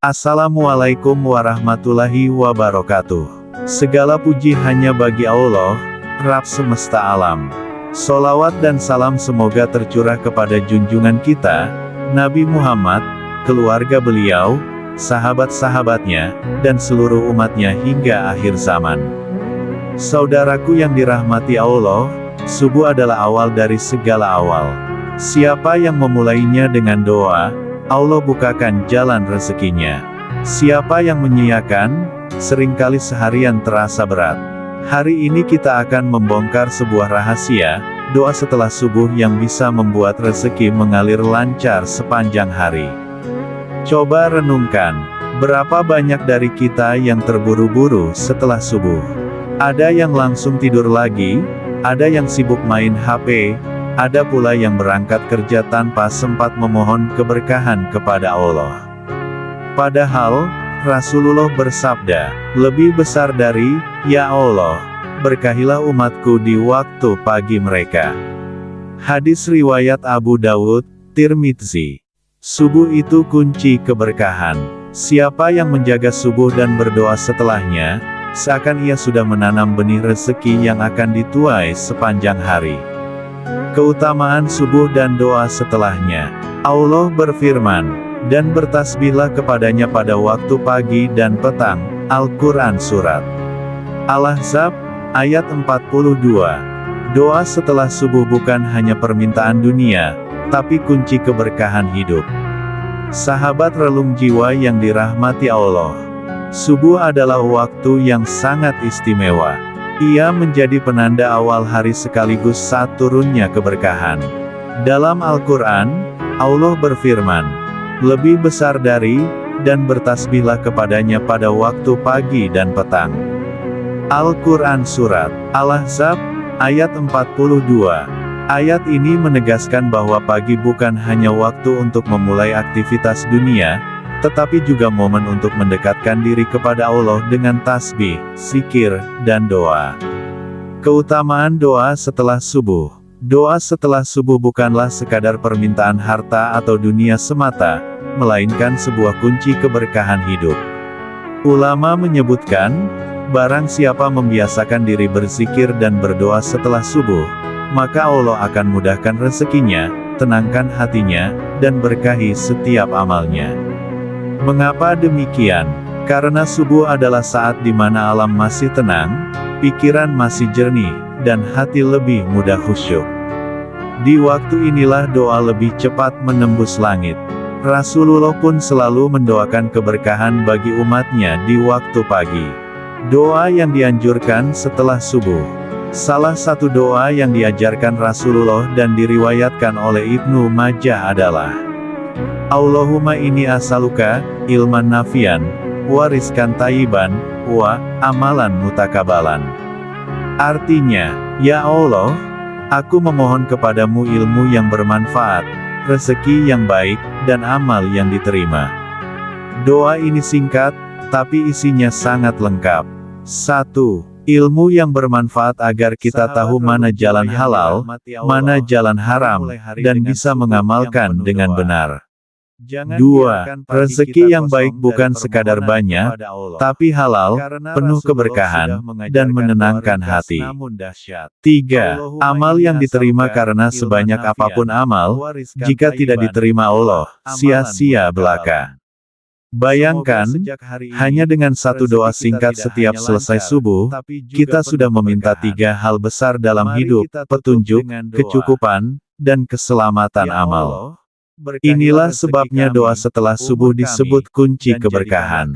Assalamualaikum warahmatullahi wabarakatuh. Segala puji hanya bagi Allah, Rabb semesta alam. Sholawat dan salam semoga tercurah kepada junjungan kita, Nabi Muhammad, keluarga beliau, sahabat-sahabatnya, dan seluruh umatnya hingga akhir zaman. Saudaraku yang dirahmati Allah, subuh adalah awal dari segala awal. Siapa yang memulainya dengan doa, Allah bukakan jalan rezekinya. Siapa yang menyiakan, seringkali seharian terasa berat. Hari ini kita akan membongkar sebuah rahasia, doa setelah subuh yang bisa membuat rezeki mengalir lancar sepanjang hari. Coba renungkan, berapa banyak dari kita yang terburu-buru setelah subuh? Ada yang langsung tidur lagi, ada yang sibuk main HP, ada pula yang berangkat kerja tanpa sempat memohon keberkahan kepada Allah. Padahal, Rasulullah bersabda, lebih besar dari, "Ya Allah, berkahilah umatku di waktu pagi mereka." Hadis riwayat Abu Dawud, Tirmidzi. Subuh itu kunci keberkahan. Siapa yang menjaga subuh dan berdoa setelahnya, seakan ia sudah menanam benih rezeki yang akan dituai sepanjang hari. Keutamaan subuh dan doa setelahnya. Allah berfirman, dan bertasbihlah kepadanya pada waktu pagi dan petang. Al-Quran Surat Al-Ahzab, ayat 42. Doa setelah subuh bukan hanya permintaan dunia, tapi kunci keberkahan hidup. Sahabat relung jiwa yang dirahmati Allah. Subuh adalah waktu yang sangat istimewa. Ia menjadi penanda awal hari sekaligus saat turunnya keberkahan. Dalam Al-Quran, Allah berfirman, lebih besar dari, dan bertasbihlah kepadanya pada waktu pagi dan petang. Al-Quran Surat Al-Ahzab, ayat 42. Ayat ini menegaskan bahwa pagi bukan hanya waktu untuk memulai aktivitas dunia, tetapi juga momen untuk mendekatkan diri kepada Allah dengan tasbih, zikir, dan doa. Keutamaan doa setelah subuh. Doa setelah subuh bukanlah sekadar permintaan harta atau dunia semata, melainkan sebuah kunci keberkahan hidup. Ulama menyebutkan, barang siapa membiasakan diri berzikir dan berdoa setelah subuh, maka Allah akan mudahkan rezekinya, tenangkan hatinya, dan berkahi setiap amalnya. Mengapa demikian? Karena subuh adalah saat di mana alam masih tenang, pikiran masih jernih, dan hati lebih mudah khusyuk. Di waktu inilah doa lebih cepat menembus langit. Rasulullah pun selalu mendoakan keberkahan bagi umatnya di waktu pagi. Doa yang dianjurkan setelah subuh. Salah satu doa yang diajarkan Rasulullah dan diriwayatkan oleh Ibnu Majah adalah, Allahumma inni as'aluka, ilman nafian, wa rizkan tayyiban, wa amalan mutakabalan. Artinya, ya Allah, aku memohon kepadamu ilmu yang bermanfaat, rezeki yang baik, dan amal yang diterima. Doa ini singkat, tapi isinya sangat lengkap. 1. Ilmu yang bermanfaat agar kita tahu mana jalan halal, mana jalan haram, dan bisa mengamalkan dengan benar. 2. Rezeki yang baik bukan sekadar banyak, tapi halal, penuh keberkahan, dan menenangkan hati. 3. Amal yang diterima karena sebanyak apapun amal, jika tidak diterima Allah, sia-sia belaka. Bayangkan, hanya dengan satu doa singkat setiap selesai subuh, kita sudah meminta 3 hal besar dalam hidup, petunjuk, kecukupan, dan keselamatan amal. Inilah sebabnya doa setelah subuh disebut kunci keberkahan.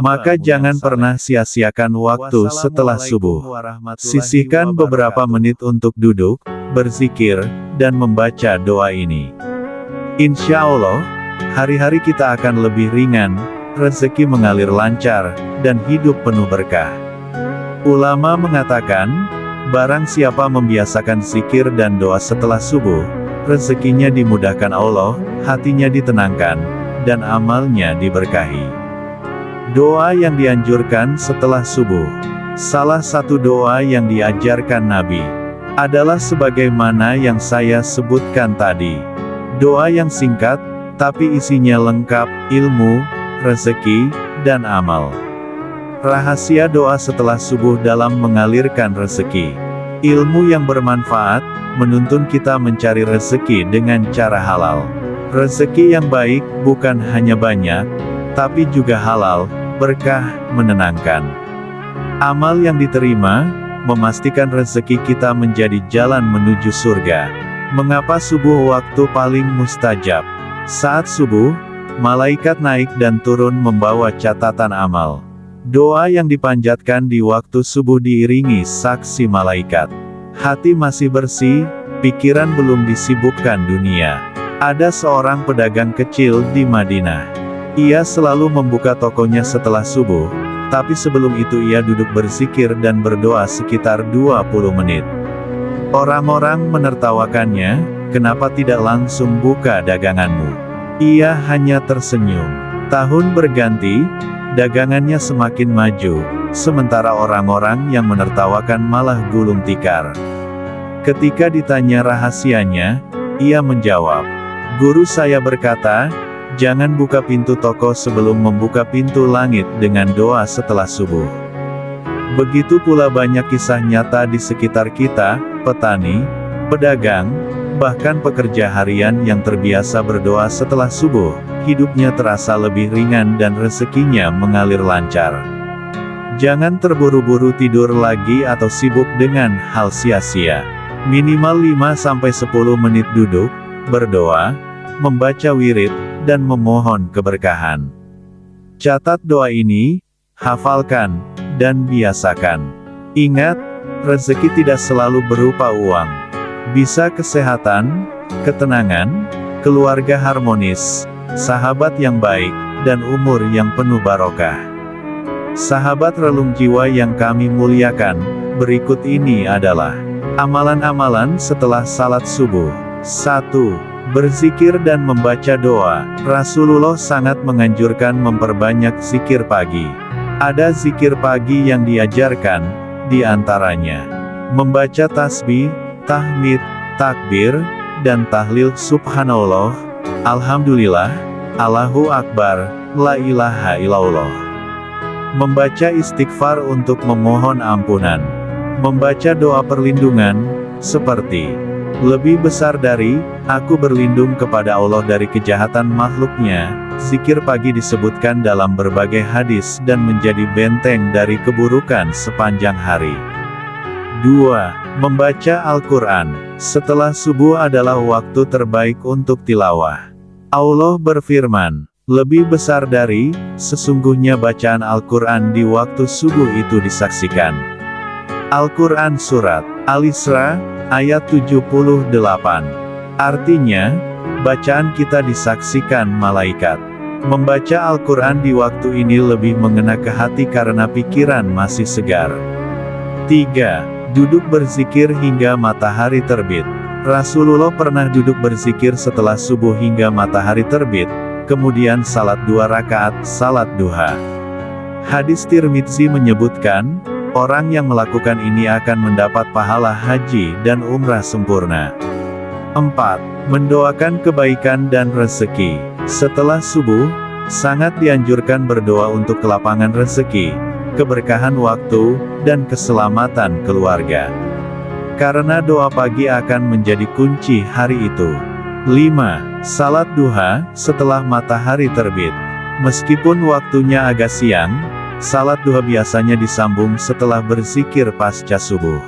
Maka jangan pernah sia-siakan waktu setelah subuh. Sisihkan beberapa menit untuk duduk, berzikir, dan membaca doa ini. Insya Allah, hari-hari kita akan lebih ringan, rezeki mengalir lancar, dan hidup penuh berkah. Ulama mengatakan, barang siapa membiasakan zikir dan doa setelah subuh, rezekinya dimudahkan Allah, hatinya ditenangkan, dan amalnya diberkahi. Doa yang dianjurkan setelah subuh. Salah satu doa yang diajarkan Nabi adalah sebagaimana yang saya sebutkan tadi. Doa yang singkat, tapi isinya lengkap, ilmu, rezeki, dan amal. Rahasia doa setelah subuh dalam mengalirkan rezeki. Ilmu yang bermanfaat, menuntun kita mencari rezeki dengan cara halal. Rezeki yang baik, bukan hanya banyak, tapi juga halal, berkah, menenangkan. Amal yang diterima, memastikan rezeki kita menjadi jalan menuju surga. Mengapa subuh waktu paling mustajab? Saat subuh, malaikat naik dan turun membawa catatan amal. Doa yang dipanjatkan di waktu subuh diiringi saksi malaikat. Hati masih bersih, pikiran belum disibukkan dunia. Ada seorang pedagang kecil di Madinah. Ia selalu membuka tokonya setelah subuh, tapi sebelum itu ia duduk berzikir dan berdoa sekitar 20 menit. Orang-orang menertawakannya, "Kenapa tidak langsung buka daganganmu?" Ia hanya tersenyum. Tahun berganti, dagangannya semakin maju, sementara orang-orang yang menertawakan malah gulung tikar. Ketika ditanya rahasianya, ia menjawab, "Guru saya berkata, jangan buka pintu toko sebelum membuka pintu langit dengan doa setelah subuh." Begitu pula banyak kisah nyata di sekitar kita, petani, pedagang, bahkan pekerja harian yang terbiasa berdoa setelah subuh, hidupnya terasa lebih ringan dan rezekinya mengalir lancar. Jangan terburu-buru tidur lagi atau sibuk dengan hal sia-sia. Minimal 5-10 menit duduk, berdoa, membaca wirid, dan memohon keberkahan. Catat doa ini, hafalkan, dan biasakan. Ingat, rezeki tidak selalu berupa uang. Bisa kesehatan, ketenangan, keluarga harmonis, sahabat yang baik, dan umur yang penuh barokah. Sahabat relung jiwa yang kami muliakan, berikut ini adalah amalan-amalan setelah salat subuh. 1. Berzikir dan membaca doa. Rasulullah sangat menganjurkan memperbanyak zikir pagi. Ada zikir pagi yang diajarkan, di antaranya membaca tasbih, tahmid, takbir, dan tahlil subhanallah, alhamdulillah, Allahu akbar, la ilaha illallah. Membaca istighfar untuk memohon ampunan. Membaca doa perlindungan, seperti lebih besar dari, aku berlindung kepada Allah dari kejahatan makhluknya. Zikir pagi disebutkan dalam berbagai hadis dan menjadi benteng dari keburukan sepanjang hari. 2. Membaca Al-Quran. Setelah subuh adalah waktu terbaik untuk tilawah. Allah berfirman, lebih besar dari, sesungguhnya bacaan Al-Quran di waktu subuh itu disaksikan. Al-Quran Surat Al-Isra, ayat 78. Artinya, bacaan kita disaksikan malaikat. Membaca Al-Quran di waktu ini lebih mengena ke hati karena pikiran masih segar. 3. Duduk berzikir hingga matahari terbit. Rasulullah pernah duduk berzikir setelah subuh hingga matahari terbit, kemudian salat 2 rakaat, salat duha. Hadis Tirmidzi menyebutkan, orang yang melakukan ini akan mendapat pahala haji dan umrah sempurna. 4. Mendoakan kebaikan dan rezeki. Setelah subuh, sangat dianjurkan berdoa untuk kelapangan rezeki, keberkahan waktu, dan keselamatan keluarga. Karena doa pagi akan menjadi kunci hari itu. 5. Salat duha, setelah matahari terbit. Meskipun waktunya agak siang, salat duha biasanya disambung setelah berzikir pasca subuh.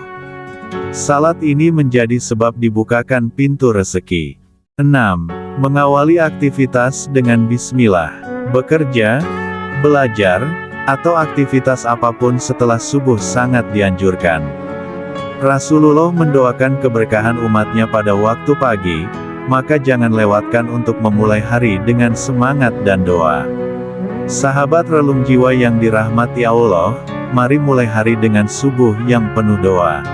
Salat ini menjadi sebab dibukakan pintu rezeki. 6. Mengawali aktivitas dengan bismillah. Bekerja, belajar, atau aktivitas apapun setelah subuh sangat dianjurkan. Rasulullah mendoakan keberkahan umatnya pada waktu pagi, maka jangan lewatkan untuk memulai hari dengan semangat dan doa. Sahabat relung jiwa yang dirahmati Allah, mari mulai hari dengan subuh yang penuh doa.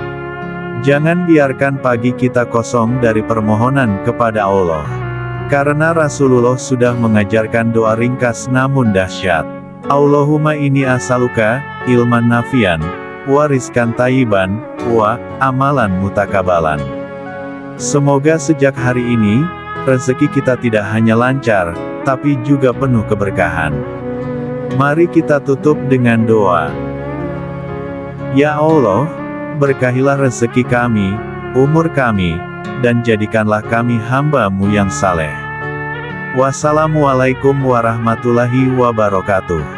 Jangan biarkan pagi kita kosong dari permohonan kepada Allah. Karena Rasulullah sudah mengajarkan doa ringkas namun dahsyat. Allahumma inni as'aluka ilman nafian, wa rizkan tayyiban, wa amalan mutakabalan. Semoga sejak hari ini, rezeki kita tidak hanya lancar, tapi juga penuh keberkahan. Mari kita tutup dengan doa. Ya Allah, berkahilah rezeki kami, umur kami, dan jadikanlah kami hamba-Mu yang saleh. Wassalamualaikum warahmatullahi wabarakatuh.